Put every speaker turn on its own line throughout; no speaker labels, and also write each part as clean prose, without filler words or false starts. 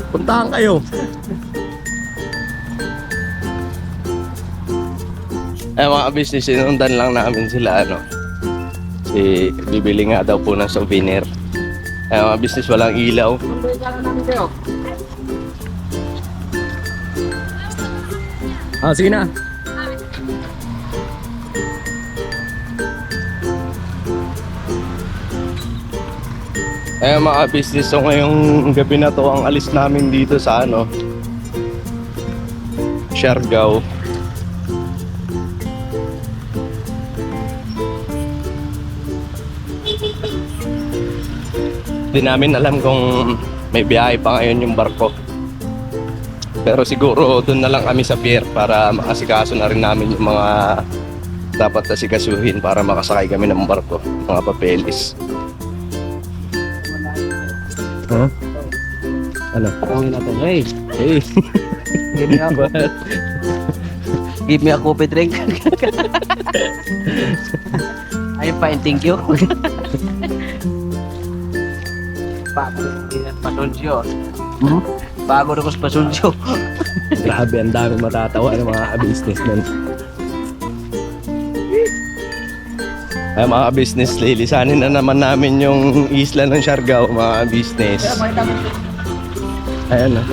Puntahan kayo. Ay mga business, sinundan lang namin sila ano. Bibili nga daw po ng souvenir. Ay mga business, walang ilaw. Ah, sige na. Eh mga business, so ngayong gabi na to ang alis namin dito sa ano, Siargao. Hindi namin alam kung may biyahe pa ngayon yung barko. Pero siguro doon na lang kami sa pier para makasikaso na rin namin yung mga dapat asikasuhin para makasakay kami ng barko, mga papeles. Huh? Ano?
Tawagin natin, hey,
Hey!
give me a, give me a coffee drink. I'm fine, thank you. Pasunsyo.
Hmm?
Bago na ko sa pasunsyo.
Grabe, ang dami matatawa ng mga businessmen. Ay mga business, lilisanin na naman namin yung isla ng Siargao, mga business. Ayan na.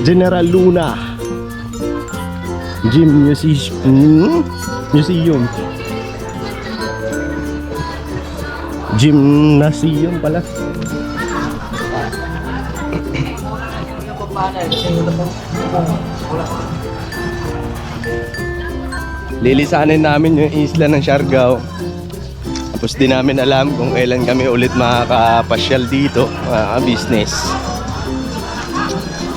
General Luna Museum. Gymnasium pala. Lilisanin namin yung isla ng Siargao. Tapos di namin alam kung kailan kami ulit makakapasyal dito, mga business.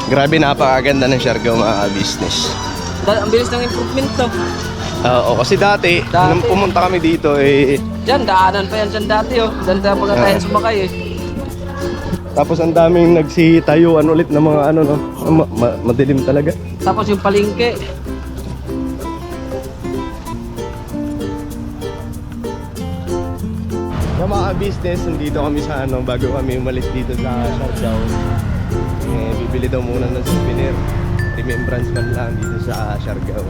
Grabe, napakaganda ng Siargao, mga business.
Ang bilis ng improvement to.
Oo, kasi dati, nung pumunta kami dito
Diyan, daanan pa yan dyan dati oh. Diyan tayo pagkatayan sumakay eh.
tapos ang daming nagsitayuan ulit ng mga ano no, madilim talaga.
Tapos yung palengke.
Yung mga business, nandito kami sa ano, bago kami umalis dito sa Siargao. Bibili daw muna ng souvenir. Remembrance man lang dito sa Siargao.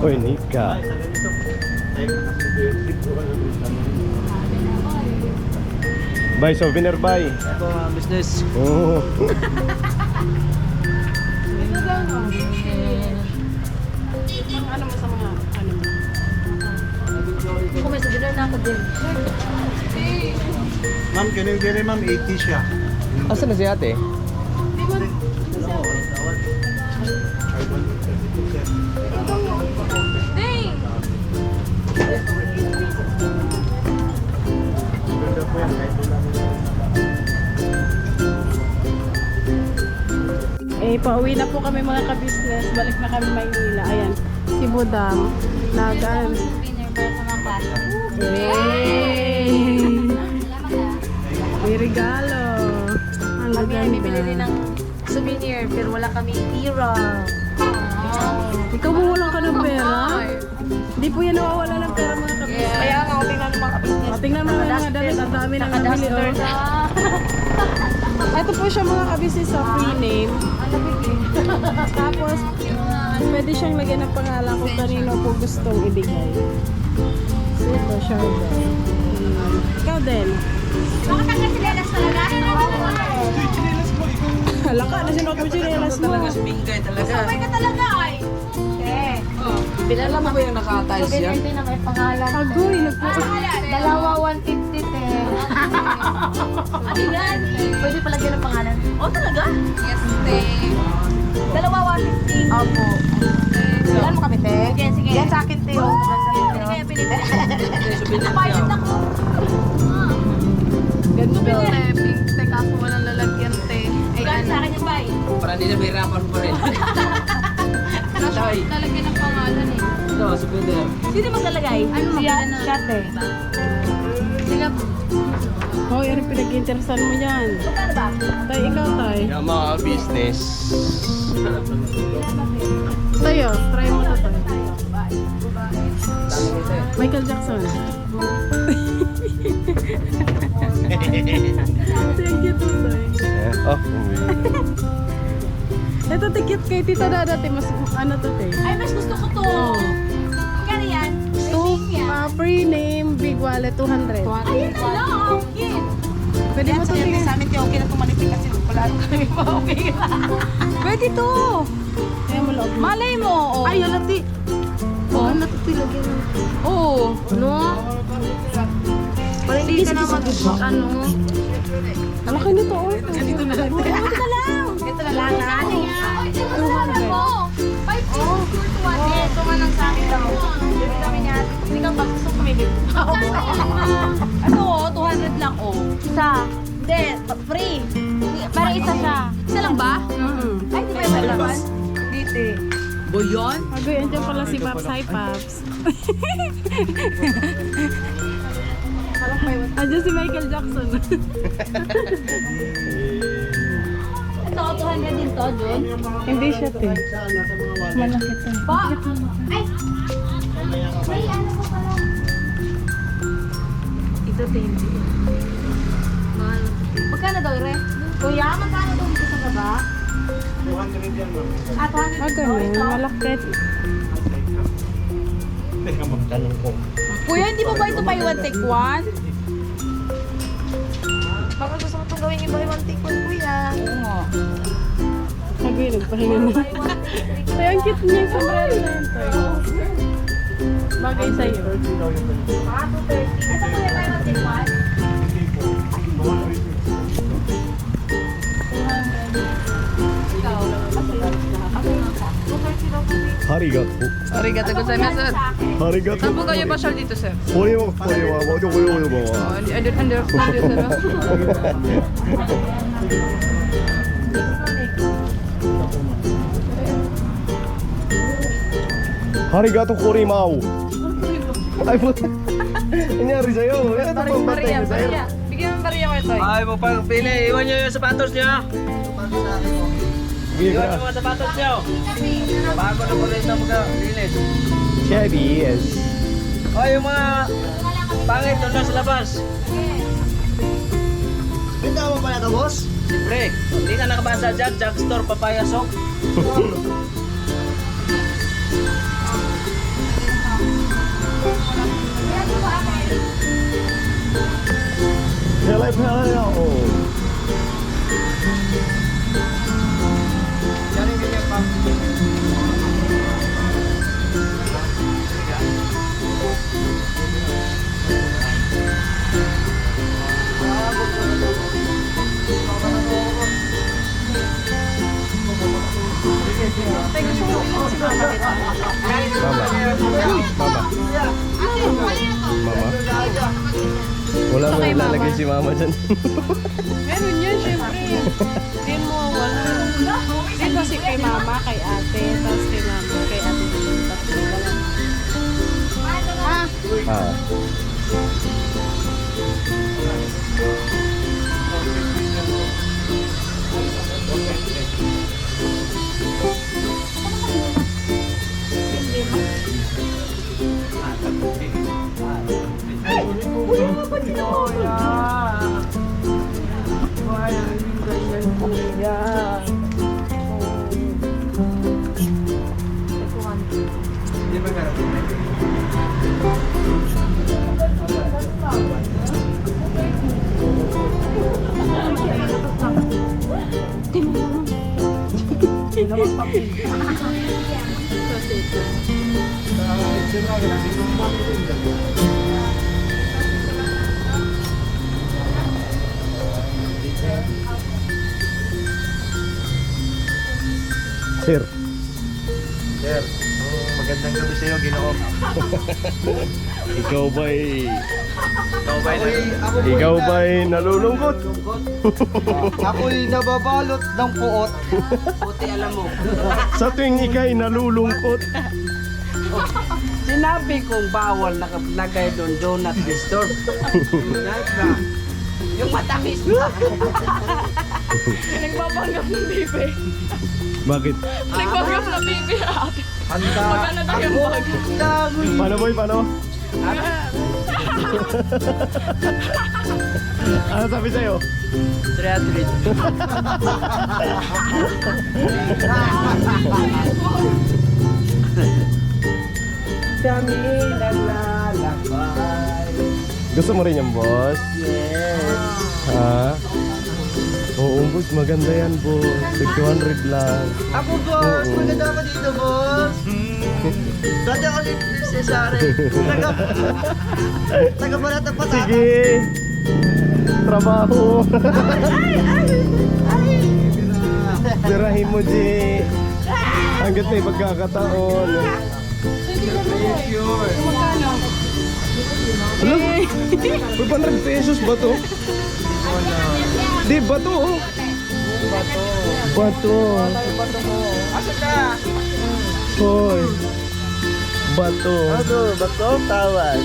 Oy, Nika. Bye, souvenir bye.
Ito business.
Oh.
Ano mo sa mga ano mo? Kung may souvenir na ako din.
Ma'am, ganun ma'am, 80 siya.
Asan na si ate?
Ding! Pauwi na po kami mga ka-business. Balik na kami Maynila. Ayan, si Budang. Nagan. Yay! May regalo. Ang
Kami ay bibili
gaganda.
rin ng souvenir pero wala kami tira.
Ikaw mo walang ka ng pera? Hindi po yan nawawala ng pera mga ka-business.
Kaya nga, tingnan ng mga business.
O, tingnan mo yung mga damit. Ang dami nang nabili.
Naka-duster
Oh.
na.
Ito po siya mga ka-business sa free name. Tapos, pwede siyang lagyan ng pangalan kung kanino po gustong ibigay. So, ito, Siargao. Ikaw din.
Bakit ang kasilelas talaga?
Halaka na sinuot mo chinelas mo.
Talaga si Bingkay talaga.
Sabay ka talaga ay. Eh.
Alam mo ba yung naka-tiles yan?
Souvenir din na may pangalan.
Agoy,
Dalawa 150 te. Ano yan? Pwede palagyan ng pangalan. Oh, talaga? Yes, te. Dalawa 150. Opo. Ilan mo kami, te? Sige, sige. Yan sa akin, te. Oh. Hindi kaya pinili. Napayad ako.
Ganda.
Pink, te. Kaso walang lalagyan, te. Ay, sa akin yung bay.
Para hindi na mahirapan pa rin.
Lalagyan ng pangalan eh.
Ito, souvenir.
Sino maglalagay? Ano siya? Siya, te. Sila po.
Oh, yan ang pinag-interesan mo yan.
Magkano ba?
Tay, ikaw, tay.
Yung mga business.
Tayo, try mo na tayo. Michael Jackson. Thank you, Tutoy.
Oh,
Ito, tikit kay Tita Dada, te. Mas ano to, te?
Ay, mas gusto ko to. Kaya yan?
Free name, big wallet, 200.
Ayun na lang. Kid.
Pwede mo to tingnan.
Sa amin, okay na itong malipit kasi wala rin kami pa-okay. Pwede to.
Kaya mo loob.
Malay mo. Oh.
Ay, yun, te.
Oh, natutulogin. Oo. No? Para hindi ka na ano.
Malaki nito, oh.
Ito na lang. Ito na lang. Ito na lang. Ito na lang. 5 oh. Ito man ang sa akin daw. Hindi kami niya. Hindi ka gusto kumigil. Ano, 200 lang oh. Isa. Hindi, free. Para isa siya. Isa lang ba? Ay, di ba isa lang? Dito. Boyon?
Agoy, andyan pala si Paps. Hi, Paps. Andyan si Michael Jackson.
Ito, 200 din to, Jun.
Hindi siya, te. Malaki to.
Pa! Ay! May ano ko pala. Ito, hindi. Mahal. Magkano daw, Re? Kuya, magkano daw dito sa baba?
200 yan, ma'am.
Ah, 200
Ah, ganun. Malaki.
Teka, magtanong ko.
Kuya, hindi mo ba ito buy one take one? Baka gusto mo itong gawin yung buy one take one, kuya. Oo nga.
Agoy, nagpahinga na. Ay, ang cute niya yung sombrero na yun, te. Bagay sa'yo.
Ah, 230. Ito, kuya, buy one take one?
Hindi po. 200.
Ikaw.
harigato.
Arigato gozaimasu.
Harigato.
Saan po kayo pasyal dito, sir?
これはもうどこよも
I don't understand this, sir.
Harigato korimao. Ay po. Nangyari sa'yo. Ano ito pang batay
Maria,
na sa'yo?
Maria. Bigyan mo Maria ko ito.
Ay mo pang pili, iwan nyo yung sapatos nyo.
Bigyan
Iwan
ka.
nyo mga sapatos nyo. Bago na po rin na magkalinis.
Chevy, yes.
O yung mga pangit doon na sa labas.
Pinta mo pala ito, boss?
Siyempre, hindi ka nakabasa dyan, Jack Store, Papaya Soap.
Pelay ako.
Yan yung ganyan pang.
Mama. Wala mo lalagay si mama dyan.
Meron yan, syempre. Hindi mo wala. Dito si kay mama, kay ate, tapos kay mama, kay ate. Tatlo na lang.
Ah.
Hindi ba ganun?
Sir.
Sir, magandang gabi sa'yo, Ginoo.
Ikaw ba'y...
Ako
Ikaw ba'y nalulungkot?
Ako'y nababalot ng puot.
Buti alam mo.
Sa tuwing ikay nalulungkot.
Sinabi kong bawal nakalagay doon, do not disturb. Yung matamis na.
Nagpapanggap ng bibi.
Bakit?
Nagpapanggap ng bibi ate.
Handa.
Magkano tayo bag?
Paano boy? Paano? Ano sabi sa'yo?
300.
Kami naglalakbay.
Gusto mo rin yung boss?
Yes.
Ha? Oo, boss. Maganda yan, boss. 200 lang.
Ako boss, maganda ako dito boss. Dati ako dito si Sari. Taga pala ng patata.
Sige. Trabaho. Sirahin mo, G. Hanggat may pagkakataon.
Sure.
Ano? 500 pesos ba to? Di, bato. Oh. Bato.
Asa ka?
Hoy. Bato.
Bato, tawas.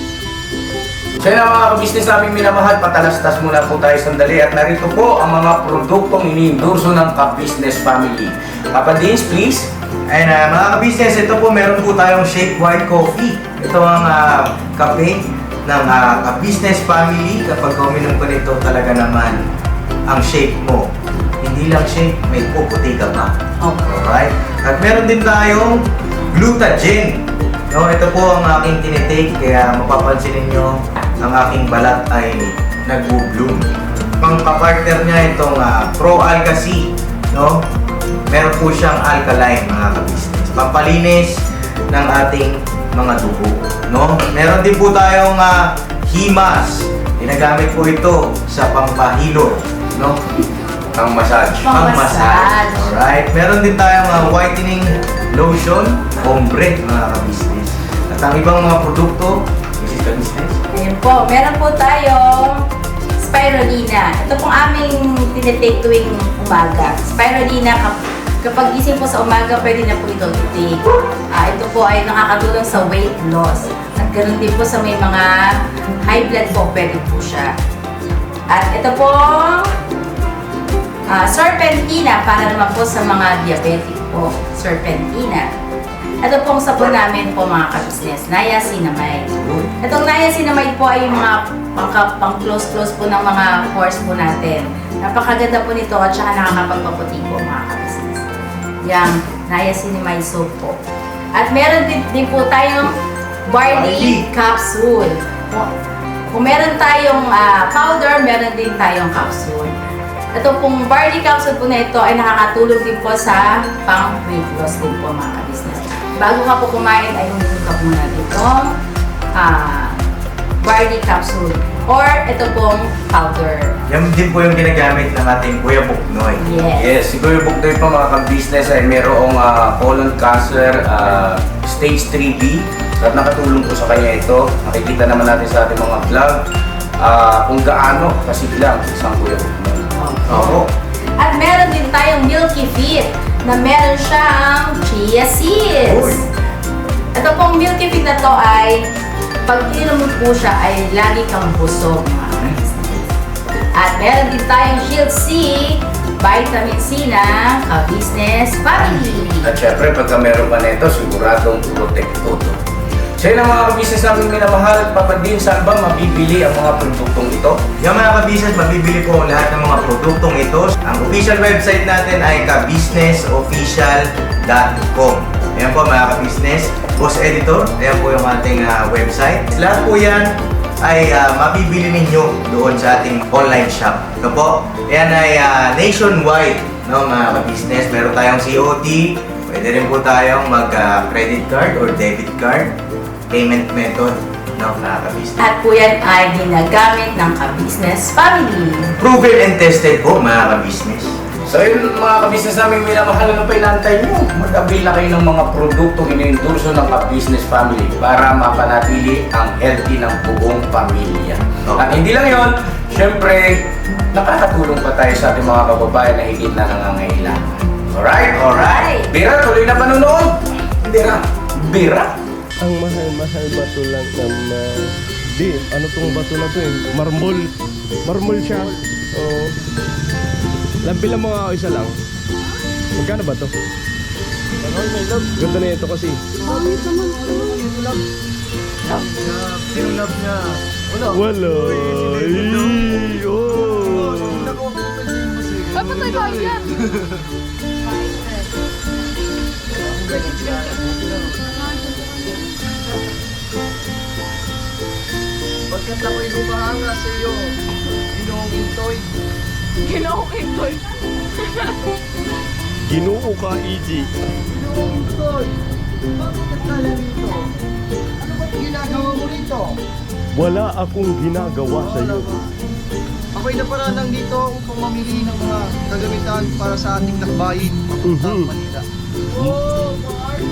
So yun ang mga kabisnes namin minamahal, patalastas muna po tayo sandali at narito po ang mga produktong iniendorso ng Ka-Business Family. Papa Dins, please.
Ayun na, mga ka-business, ito po meron po tayong Shake White Coffee. Ito ang kape ng ka-business family. Kapag uminom ko nito, talaga naman ang shake mo. Hindi lang shake, may puputi ka pa. Alright? At meron din tayong Glutagen. No, ito po ang aking tinitake, kaya mapapansin ninyo ang aking balat ay nagbo-bloom. Pang-partner niya itong Pro Alga C. No? Meron po siyang alkaline, mga ka-business. Pampalinis ng ating mga dugo. No? Meron din po tayong Himas. Ginagamit po ito sa pampahilo. No?
Pang-massage.
Pang-massage.
Alright. Meron din tayong whitening lotion, ombre, mga ka-business. At ang ibang mga produkto, Mrs. Ka-business.
Ayun po, meron po tayong spirulina. Ito pong aming tinitake tuwing umaga. Spirulina, kapag gising po sa umaga, pwede na po ito i-take. Ito po ay nakakatulong sa weight loss. At ganoon din po sa may mga high blood po, pwede po siya. At ito po, serpentina, para naman po sa mga diabetic po. Serpentina. Ito pong sabon namin po mga ka-business, niacinamide. Itong niacinamide po ay yung mga pang-close-close po ng mga pores po natin. Napakaganda po nito at saka nakakapagpaputi po mga ka-business. Yung niacinamide soap po. At meron din po tayong barley capsule. Kung meron tayong powder, meron din tayong capsule. Ito pong barley capsule po na ito ay nakakatulong din po sa pang-weight loss din po mga ka-business. Bago ka po kumain ay huminto ka muna ditong barley capsule or ito pong powder.
Yan din po yung ginagamit ng ating Kuya Buknoy.
Yes.
Yes, si Kuya Buknoy po mga ka-business ay mayroong colon cancer stage 3B. At nakatulong po sa kanya ito. Nakikita naman natin sa ating mga vlog kung gaano kasiglang isang Kuya Buknoy.
Oo.
At meron din tayong Milky Fit na meron siyang chia seeds.
Uy.
Ito pong Milky Fit na to ay pag ininom mo po siya ay lagi kang busog mga ka-business. At meron din tayong Shield C, vitamin C na ka-business family.
At syempre, pagka meron ka nito, siguradong protected. So yun ang mga ka-business namin minamahal. Papa Din, saan ba mabibili ang mga produktong ito?
Yung mga ka-business, mabibili po ang lahat ng mga produktong ito. Ang official website natin ay kabusinessofficial.com. Ayan po mga ka-business. Boss Editor, ayan po yung ating website. Lahat po yan ay mabibili ninyo doon sa ating online shop. Ito po, yan ay nationwide, no, mga ka-business. Meron tayong COD, pwede rin po tayong mag-credit card or debit card payment method, no, mga ka-business.
At po yan ay ginagamit ng ka-business family.
Proven and tested po, mga ka-business.
So yun mga ka-business namin minamahal, ano pa inantay nyo? Mag-avail na kayo ng mga produktong iniendorso ng ka-business family para mapanatili ang healthy ng buong pamilya. At hindi lang yun, syempre, nakakatulong pa tayo sa ating mga kababayan na higit na nangangailangan. Alright?
Alright.
Bira, tuloy na panonood! Bira! Bira!
Ang mahal-mahal bato lang naman. Di, ano tong bato na to eh? Marmol. Marmol siya. Oo. Lampilan mo nga ako isa lang. Magkano ba to? Ganda na ito kasi.
Pangit naman ito.
Yung love niya. Wala.
Wala. Oh.
Patay ba yan?
Pagkat ako'y lumahanga sa iyo, Ginoong Intoy.
Ginoong Intoy.
Ginoo ka, EG.
Ginoong Intoy, bakit ka tala rito? Ano ba't ginagawa mo rito?
Wala akong ginagawa sa iyo.
Ako'y naparanang dito upang mamili ng mga kagamitan para sa ating lakbayin papuntang Manila. Oh,
Bye.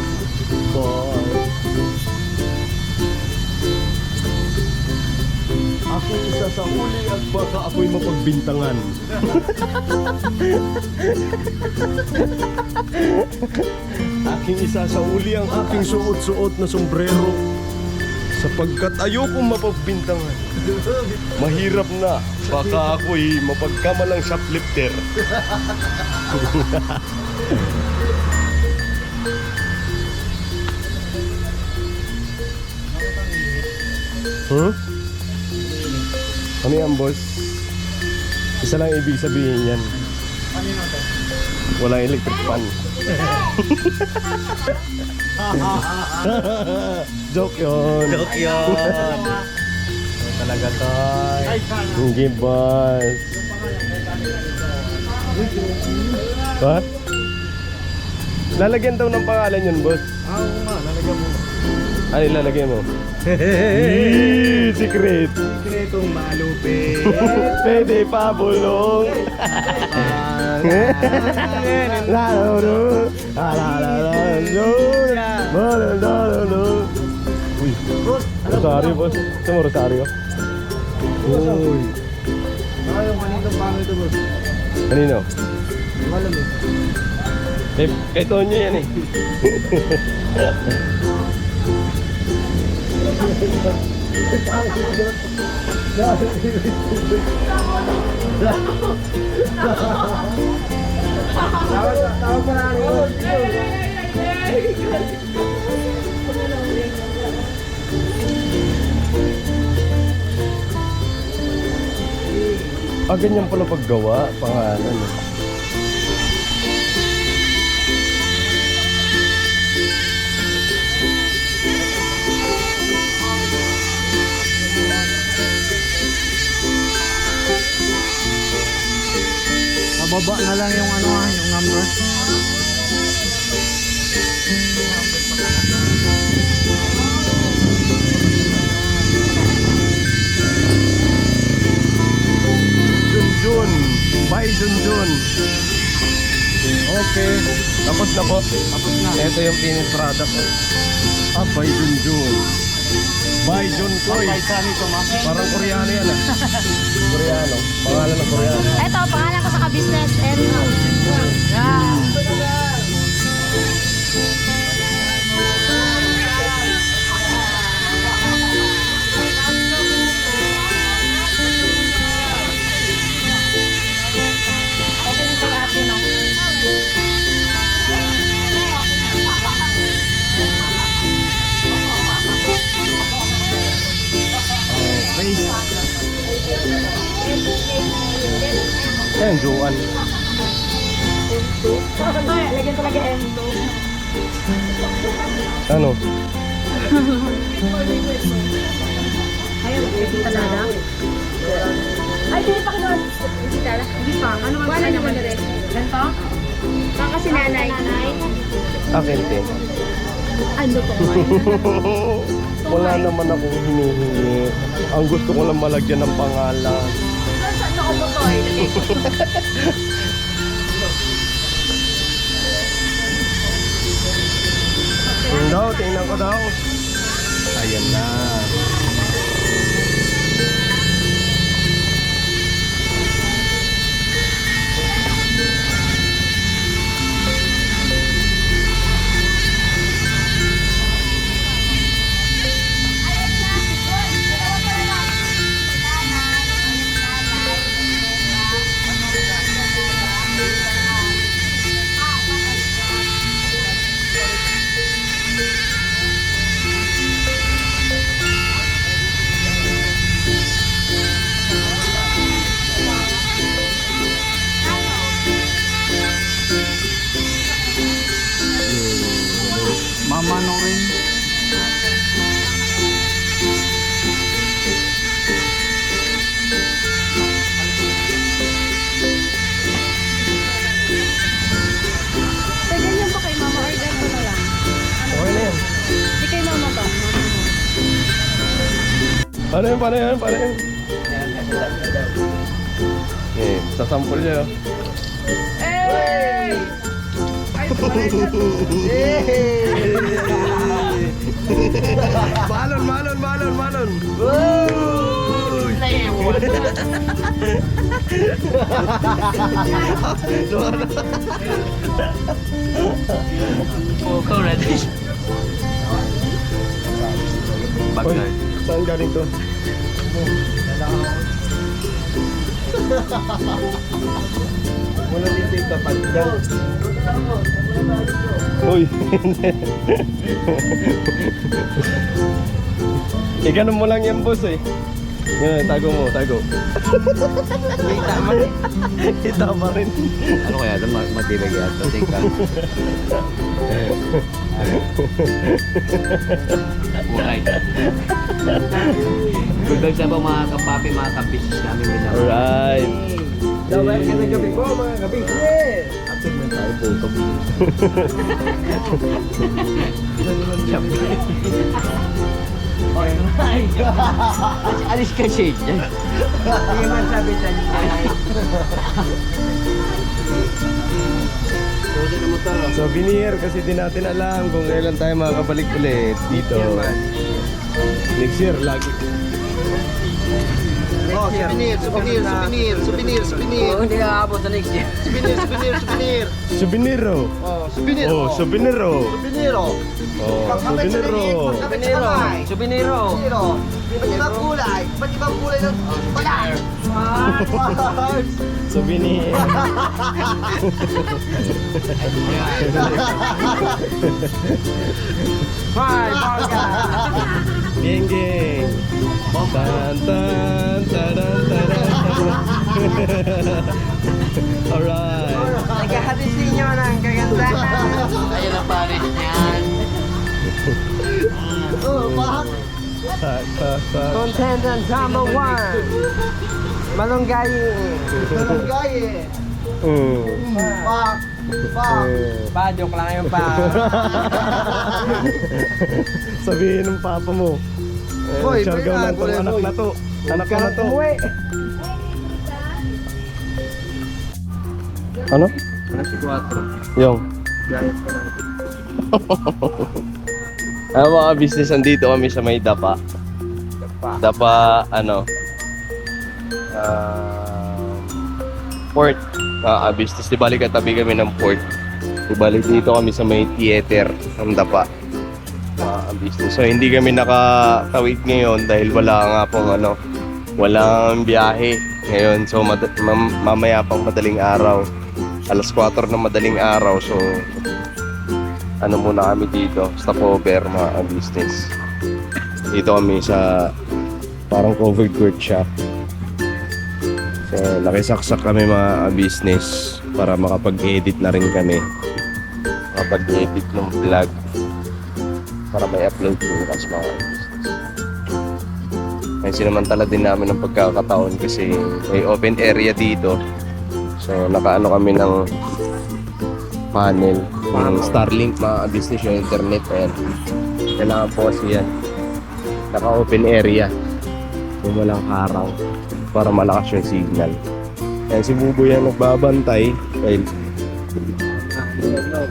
Ako isa sa huli at baka ako'y mapagbintangan. Aking isa sa huli ang aking suot-suot na sombrero sapagkat ayokong mapagbintangan. Mahirap na, baka ako'y mapagkamalang shoplifter. Huh? Ano yan, boss? Isa lang ibig sabihin yan. Walang electric fan. Joke yun.
Joke yun.
Talaga tayo. Hindi, boss. What? Lalagyan daw ng pangalan yun, boss.
Oo nga, lalagyan mo.
Ano ilalagay mo? Secret.
Sikretong malupit.
Pwede pa bulong. Uy, Rosario, boss. Ito mo, Rosario. Uy.
Yung kanitong pangit ito, boss.
Kanino?
Malam eh.
Kay Tonyo yan eh.
Tawag pa na rin.
Ganyan pala paggawa, pangalan eh.
Mababa na lang yung ano yung number.
Junjun. Bye, Junjun. Okay. Tapos na po. Tapos na. Ito yung finished product. Bye, Junjun. Bye, John Koy. Parang Koreano yan ah. Koreano. Pangalan ng Koreano.
Ito, pangalan ko sa ka-business.
Ayan, Joan.
Lagyan talaga M2.
Ano?
Ayun, kita talaga. Ay, hindi pa kinuha. Hindi pa. Ano ba? Wala naman na rin. Ganito? Baka si nanay.
Akin din.
Ano po?
Wala naman akong hinihingi. Ang gusto ko lang malagyan ng pangalan.
Saan ako mo to?
Tingnan ko daw. Ayan na. Paano yun? Paano yun? Paano yun? Eh, sasampol niya.
Hey!
Balon, balon, balon, balon.
Pukaw na din.
Oy, saan galing to?
Wala dito yung tapat dyan.
Uy. Ganun mo lang yan, boss eh. Yan, tago mo, tago. Kita pa rin.
Ano kaya doon? Matibag yan. Tingin ka. Buhay. Good vibes na po mga kapapi, mga kapisis namin.
Alright.
Daw ka ng gabi po, mga gabi. Yes!
Alis ka shade dyan.
Hindi man sabi sa
Souvenir kasi di natin alam kung kailan tayo makakabalik ulit dito. Next year, lagi.
Oh, souvenir, souvenir, souvenir, souvenir, souvenir.
Hindi ka aabot sa next year.
Souvenir, souvenir, souvenir.
Souveniro.
Oh, souvenir.
Oh, souveniro.
Souveniro.
Oh, souveniro.
Souveniro.
Subinero.
Souveniro. Iba't ibang kulay. Iba't ibang kulay ng kulay.
Souvenir.
Bye, bongga!
Geng geng. Tan tan taran taran. Alright.
Naghahabisin nyo ng kagandahan.
Ayun ang pares niyan.
Oh, pak.
Contendant number 1. Malunggayi.
Malunggay. Pak. Pak.
Pa, joke lang yun pa.
Sabihin ng papa mo.
Hoy,
Siyargaw
may
lang tong
nagulay,
anak
hoy.
na to. Anak ko na to.
Umuwi.
Ano?
Si 4.
Yung. Ano mga business, andito kami sa may Dapa. Dapa, ano? Port. Business. Di bali katabi kami ng port. Di bali dito kami sa may theater ng Dapa. Business. So hindi kami nakatawid ngayon dahil wala nga pong ano, walang biyahe ngayon. So mamaya pang madaling araw. Alas 4 na madaling araw. So ano muna kami dito, stopover mga business. Dito kami sa parang covered court shop. So nakisaksak kami mga business para makapag-edit na rin kami. Makapag-edit ng vlog para may upload bukas mga business. Ay sinamantala din namin ng pagkakataon kasi may open area dito. So nakaano kami ng panel, yung Starlink mga business, yung internet. Ayan, kailangan po kasi yan naka open area yung walang harang para malakas yung signal. Ayan, si Bubo yan nagbabantay dahil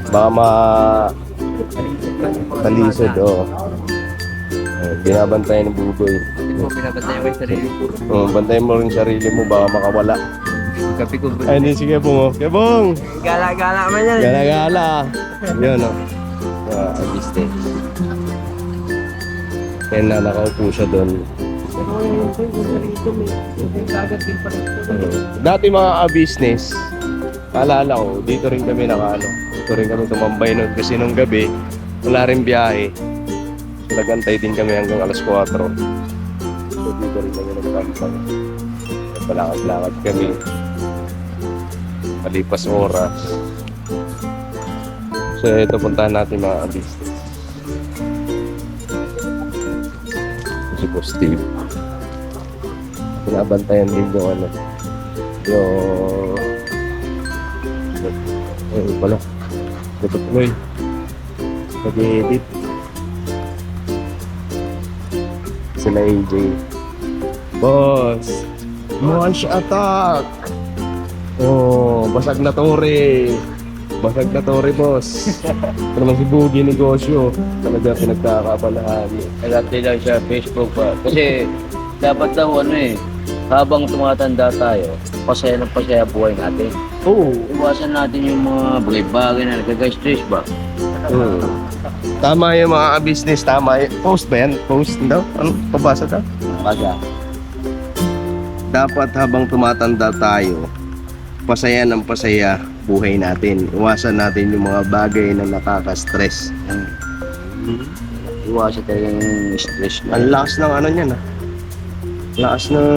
baka talisod o binabantayan ng Buboy.
Pinabantayan ko yung sarili ko.
Bantayan mo rin sarili mo baka makawala.
Kapi ko.
Ay, hindi si Kebong o. Kebong!
Gala-gala man yan.
Gala-gala. Yun o. Business. Kaya na nakaupo siya doon. Dati mga business, naalala ko, dito rin kami nakaano. Dito rin kami tumambay noon kasi nung gabi, wala rin biyahe. So, nagantay din kami hanggang alas 4. So dito rin kami nagtambay. Palakad-lakad kami. Palipas oras. So ito, puntahan natin mga business. Si Boss Steve. Pinabantayan din yung ano. Yung... Ayun pala. Tuloy. Nag-edit. Sila AJ. Boss, launch attack! Oh, basag na tore. Basag na tore, boss. Ito naman si Boogie negosyo. Talaga pinagkakabalahan.
Nag-update lang siya Facebook pa. Kasi dapat daw habang tumatanda tayo, pasaya ng pasaya buhay natin.
Oo.
Iwasan natin yung mga bagay-bagay na nagkaka-stress ba?
Tama yung mga business, tama yung post ba yan? Post daw? Ano? Pabasa daw?
Baga.
Dapat habang tumatanda tayo, pasaya ng pasaya buhay natin. Iwasan natin yung mga bagay na nakaka-stress.
Iwasan talaga yung stress na.
Ang lakas ng ano niyan ah. Lakas ng...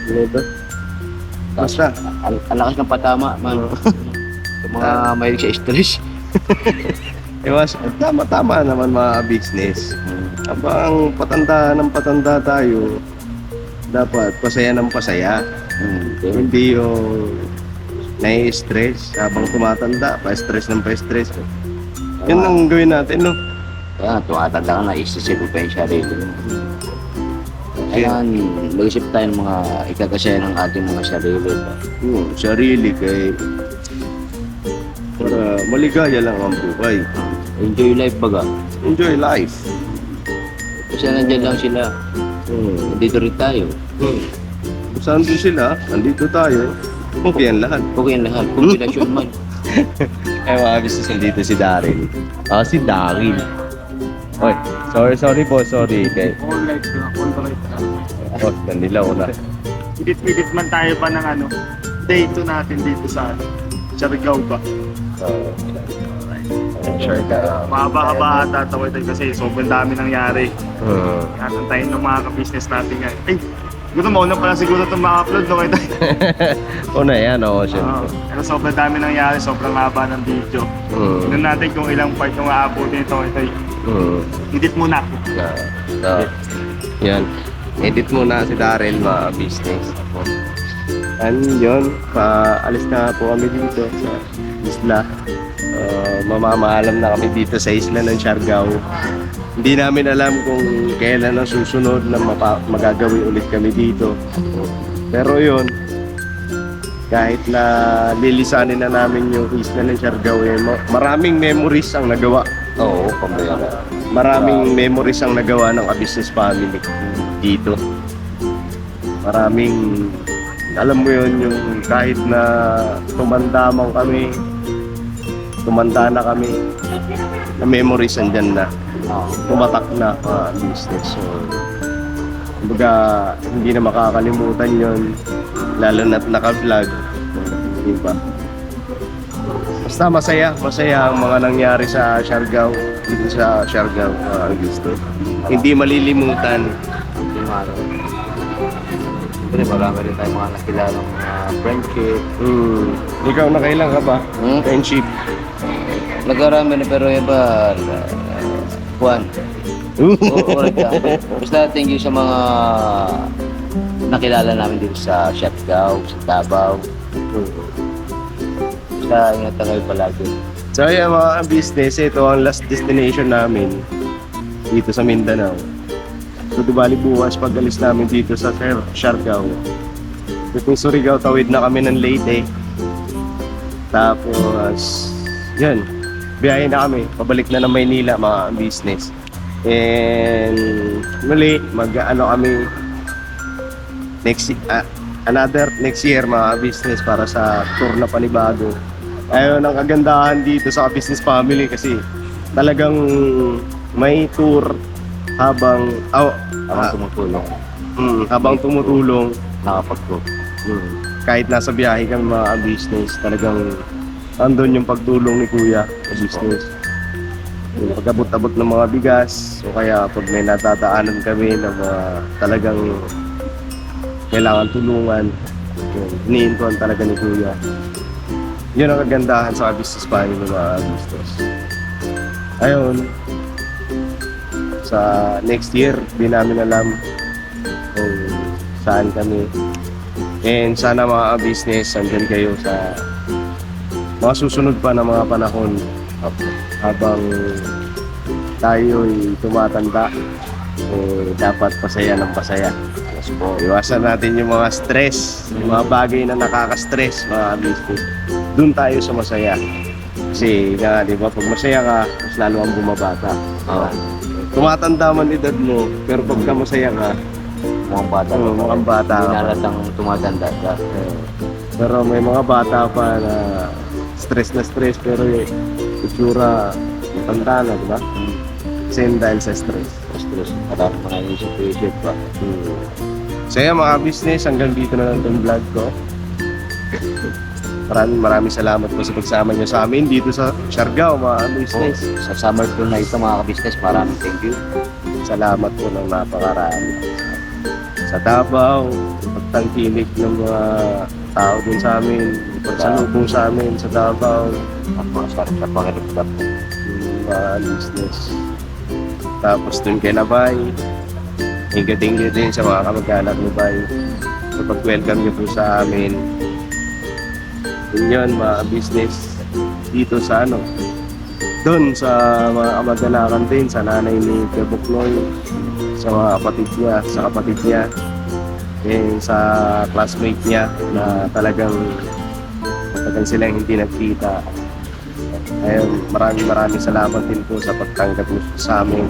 Ano ito? Basta.
Ang lakas ng patama, man. Sa mga mahilig sa stress.
Tama-tama naman mga business. Habang patanda ng patanda tayo, dapat pasaya ng pasaya. Hindi yung nai-stress habang tumatanda, pa-stress ng pa-stress. Yun ang gawin natin, no?
Kaya tumatanda ka na, isisip pa yung sarili mo. Kailangan mag-isip tayo ng mga ikakasaya ng ating mga sarili.
Sarili kay para maligaya lang ang buhay.
Enjoy life baga.
Enjoy life.
Kasi nandyan lang sila. Nandito rin tayo.
Kung saan doon sila, andito tayo. Okay ang lahat.
Okay ang lahat. Kombinasyon man.
Mga business, nandito si Daryl. Si Daryl. Oy, sorry po, sorry. Kay
All right na, all right na.
nandilaw na.
Edit man tayo pa ng day 2 natin dito sa Siargao ba?
Sure ka.
Mahaba-haba ata tawid tayo kasi sobrang dami nangyari. Antayin ng mga ka-business natin ngayon. Ay, gusto mo na pala siguro itong ma-upload no kayo.
Una yan, syempre.
Pero sobrang dami nangyari, sobrang haba ng video. Tignan natin kung ilang part yung aabutin ito. Edit muna ako.
Yan. Edit muna si Daryl, mga business. Yun, paalis na po kami dito sa isla. Mamamaalam na kami dito sa isla ng Siargao. Hindi namin alam kung kailan ang susunod na magagawi ulit kami dito. Pero yun, kahit na lilisanin na namin yung isla ng Siargao, maraming memories ang nagawa.
Oo, pamilya.
Maraming memories ang nagawa ng business family dito. Maraming, alam mo yun, yung kahit na tumanda na kami, na memories andyan na. Tumatak na business. So, kumbaga, hindi na makakalimutan yun, lalo na't naka-vlog. Diba? Basta masaya ang mga nangyari sa Siargao, dito sa Siargao, business. Hindi malilimutan.
Siyempre, marami rin tayo mga nakilala mga friendship.
Ikaw, nakailan ka ba? Friendship.
Nagkarami na pero iba, Juan. Basta thank you sa mga nakilala namin dito sa Siargao, sa Davao. Basta ingat kayo palagi.
So yan mga business, ito ang last destination namin dito sa Mindanao. So dibali bukas pag alis namin dito sa Siargao. Itong Surigao, tawid na kami ng Leyte. Tapos, yan, biyahe na kami, pabalik na ng Maynila mga business. And muli, kami next year mga business para sa tour na panibago. Ayun ang kagandahan dito sa business family kasi talagang may tour habang tumutulong
Nakapag-tour.
kahit nasa biyahe kami mga business, talagang andun yung pagtulong ni Kuya sa business. Yung pag-abot-abot ng mga bigas o kaya pag may natataanan kami na mga talagang kailangan tulungan, iniintuan talaga ni Kuya. Yun ang kagandahan sa business family ng mga business. Ayun, sa next year, di namin alam kung saan kami. And sana mga business, andyan kayo sa mga susunod pa na mga panahon habang tayo'y tumatanda. dapat pasaya ng pasaya.
Yes po.
Iwasan natin yung mga stress, yung mga bagay na nakaka-stress, mga business. Doon tayo sa masaya. Kasi nga, di ba, pag masaya ka, mas lalo ang bumabata.
Oo.
Tumatanda man edad mo, pero pagka masaya ka,
Mukhang bata.
mukhang bata
Hindi
ka pa.
nalatang tumatanda ka.
Pero may mga bata pa na stress na stress, pero yung itsura, matanda na, di ba? Same dahil sa stress.
Stress. Marami mga isip pa.
So yan mga business, hanggang dito na lang itong vlog ko. Maraming salamat po sa pagsama nyo sa amin dito sa Siargao mga business.
Sa summer tour na ito mga kabisnes, maraming thank you.
Salamat po ng napakarami. Sa Davao, pagtangkilik ng mga tao dun sa amin, pagsalubong sa amin sa Davao,
At mga sa Panginoon.
yung mga business. Tapos dun kay Labay, thank you din sa mga kamag-anak ni Bay sa pag-welcome niyo po sa amin. Yun yun mga business dito sa doon sa mga kamag-anakan din, sa nanay ni Kuya Buknoy, sa mga kapatid niya, and sa classmate niya na talagang matagal silang hindi nagkita. Ayun, maraming salamat din po sa pagtanggap niyo sa amin,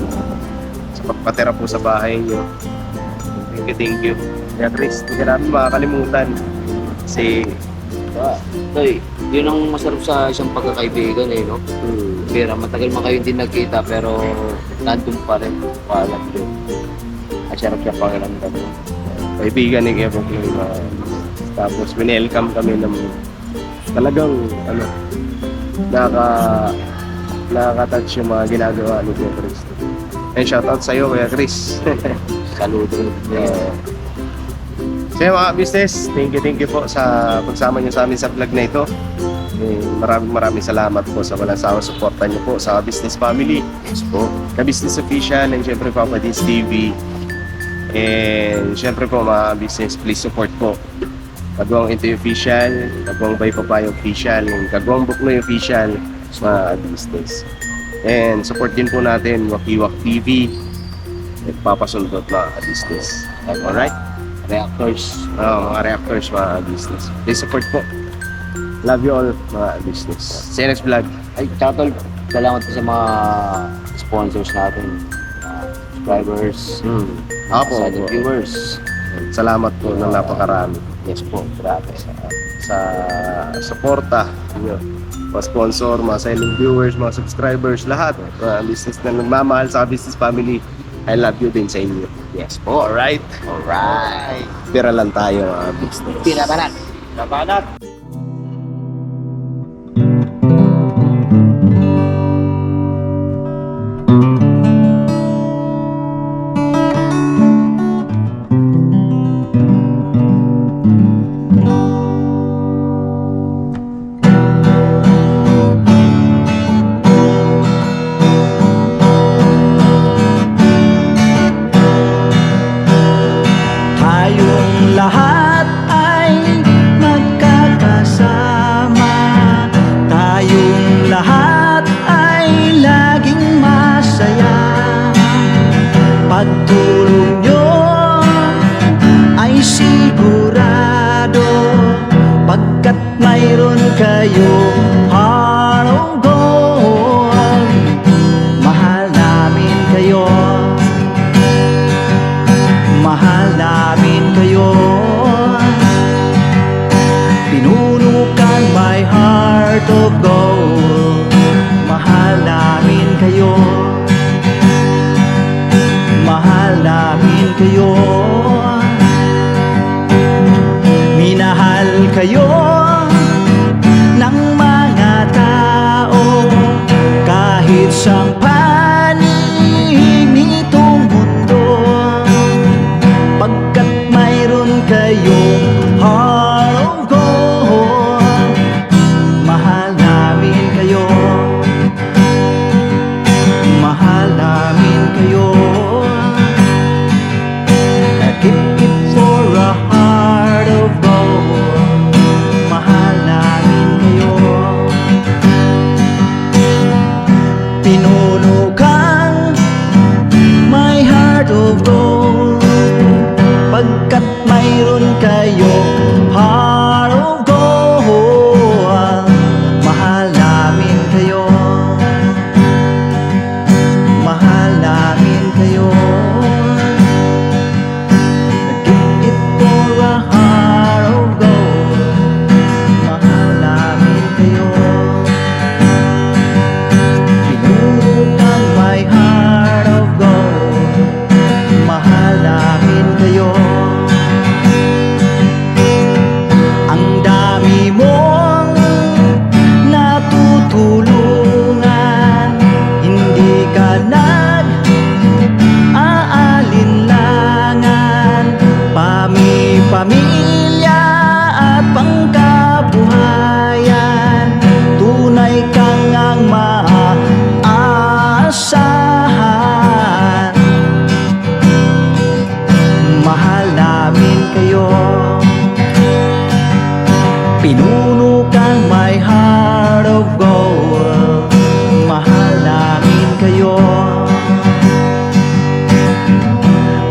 sa pagpatira po sa bahay niyo. Thank you. Kaya Chris, hindi natin makakalimutan si
Toy, yun ang masarap sa isang pagkakaibigan no? Pero matagal man kayo hindi nagkita pero nandun pa rin. Paalam yun. At sarap siya pakiramdam mo.
kaibigan ni Kuya Buknoy. Tapos winelcome kami ng talagang nakaka-touch yung mga ginagawa ni Kuya Chris. And shoutout sa'yo Kuya Chris.
Saludo.
So mga business, thank you po sa pagsama niyo sa amin sa vlog na ito. Maraming salamat po sa walang sawang suporta niyo po sa Business Family.
Yes po.
Ka-Business Official and syempre Papa Dins TV. And syempre po mga business, please support po Kagwang Ito Official, Kagwang Bay Papay Official, and Kagwang Buknoy Official, mga business. And support din po natin Wakiwak TV at Papasundot mga business. Alright?
Reactors.
Mga reactors mga business. Please support po. Love you all mga business. See you next vlog.
Ay, tsaka tol, salamat po sa mga sponsors natin. Subscribers.
Ako
Sa viewers.
Salamat po ng napakarami
Yes po, grabe.
sa suporta niyo. Mga sponsor, mga silent viewers, mga subscribers, lahat. Mga business na nagmamahal sa business family. I love you din sa inyo.
Yes po.
Alright?
Alright.
Pira lang tayo mga business.
Pinabanat.
Labanat!
Tayong lahat ay magkakasama. Tayong lahat ay laging masaya. Pagtulong nyo ay sigurado, pagkat mayroon kayo heart of gold. Mahal namin kayo, mahal namin kayo. Pinunukan my heart of gold. Mahal namin kayo, mahal namin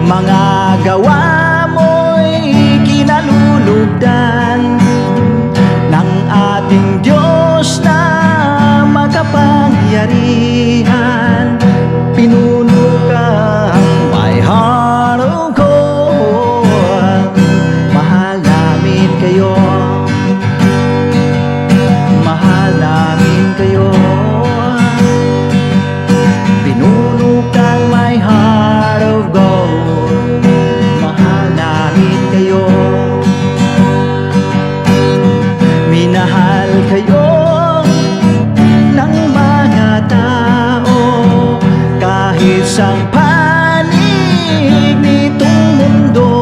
Mga gawa mo'y kinalulugdan ng ating Diyos na makapangyarihan. Pinuno kang my heart of gold. Mahal namin kayo, mahal namin kayo. Pinuno kang my heart of gold. Mahal namin kayo, minahal kayo ng mga tao kahit sa panig nitong mundo,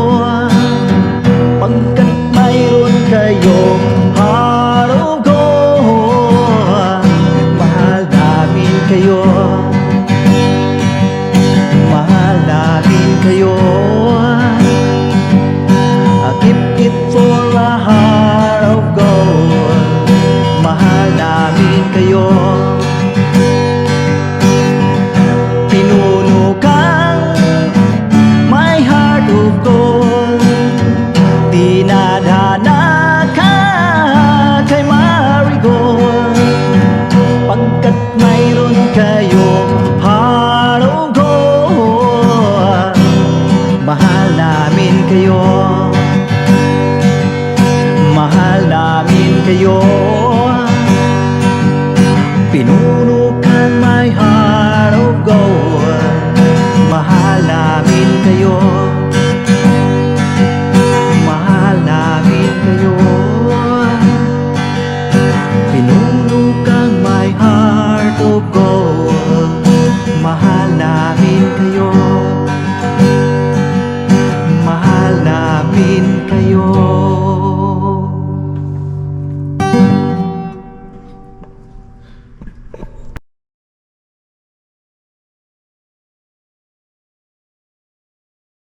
pagkat mayroon kayong heart of gold. Mahal namin kayo, mahal namin kayo. I keep it for a heart of gold. Mahal namin kayo. Pinuno kang my heart of gold. Dinadhana ka kay Marigold, pagkat mayroon kayong heart of gold. Mahal namin kayo, mahal namin kayo. Pinuno kang my heart of gold. Mahal namin kayo.